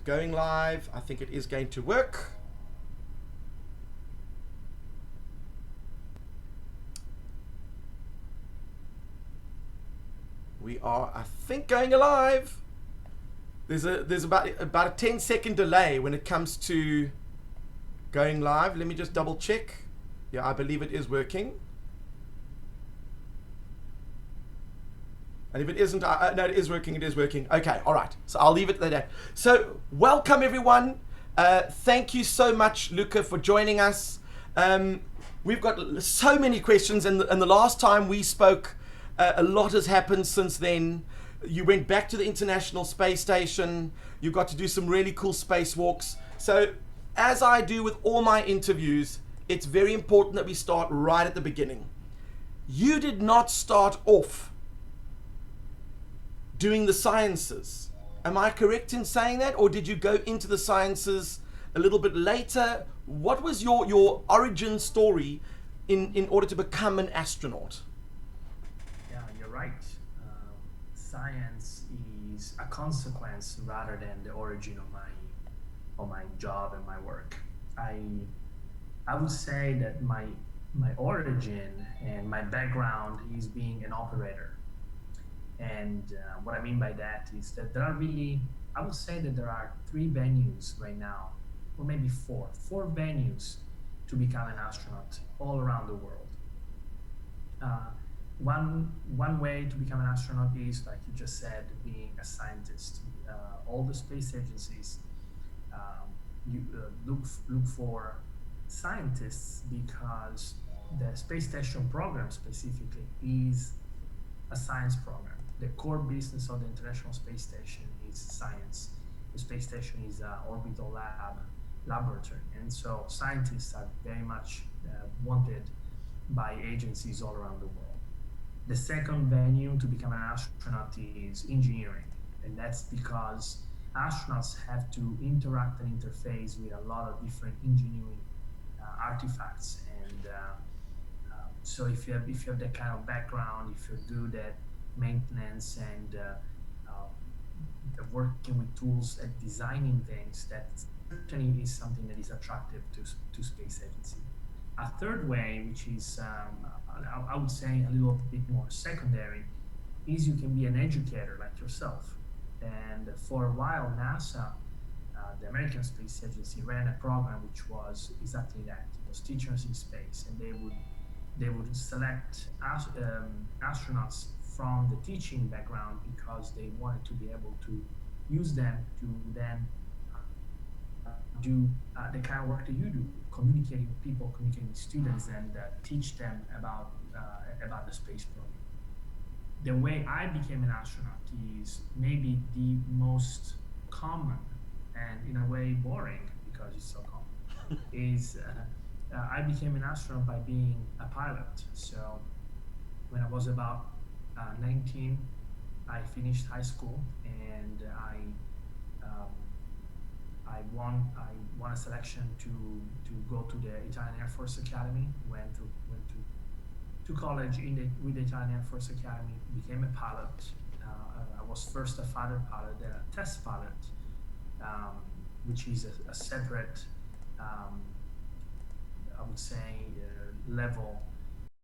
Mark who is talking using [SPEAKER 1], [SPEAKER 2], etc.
[SPEAKER 1] going live. I think it is going to work. We are, I think, going live. There's about a 10-second delay when it comes to going live. Let me just double check. Yeah, I believe it is working. And if it isn't, no, it is working. It is working. Okay, all right. So I'll leave it at that. So welcome everyone. Thank you so much, Luca, for joining us. We've got so many questions, and the last time we spoke, a lot has happened since then. You went back to the International Space Station. You got to do some really cool spacewalks. So as I do with all my interviews, it's very important that we start right at the beginning. You did not start off doing the sciences. Am I correct in saying that? Or did you go into the sciences a little bit later? What was your origin story in order to become an astronaut?
[SPEAKER 2] Yeah, you're right. Science is a consequence rather than the origin of my job and my work. I would say that my origin and my background is being an operator. And what I mean by that is that there are really, I would say that there are 3 venues right now, or maybe 4 venues to become an astronaut all around the world. One way to become an astronaut is, like you just said, being a scientist. All the space agencies look for scientists because the space station program specifically is a science program. The core business of the International Space Station is science. The space station is an orbital laboratory, and so scientists are very much wanted by agencies all around the world. The second venue to become an astronaut is engineering, and that's because astronauts have to interact and interface with a lot of different engineering artifacts, and so if you have that kind of background, if you're good at maintenance and working with tools and designing things, that certainly is something that is attractive to space agency. A third way, which is I would say a little bit more secondary, is you can be an educator like yourself. And for a while, NASA, the American Space Agency, ran a program which was exactly that. It was Teachers in Space, and they would select astronauts from the teaching background because they wanted to be able to use them to then do the kind of work that you do, communicating with people, communicating with students, and teach them about the space program. The way I became an astronaut is maybe the most common and in a way boring, because it's so common, is I became an astronaut by being a pilot. So when I was about 19, I finished high school, and I won a selection to go to the Italian Air Force Academy. Went to college with the Italian Air Force Academy. Became a pilot. I was first a fighter pilot, then a test pilot, which is a separate, I would say, level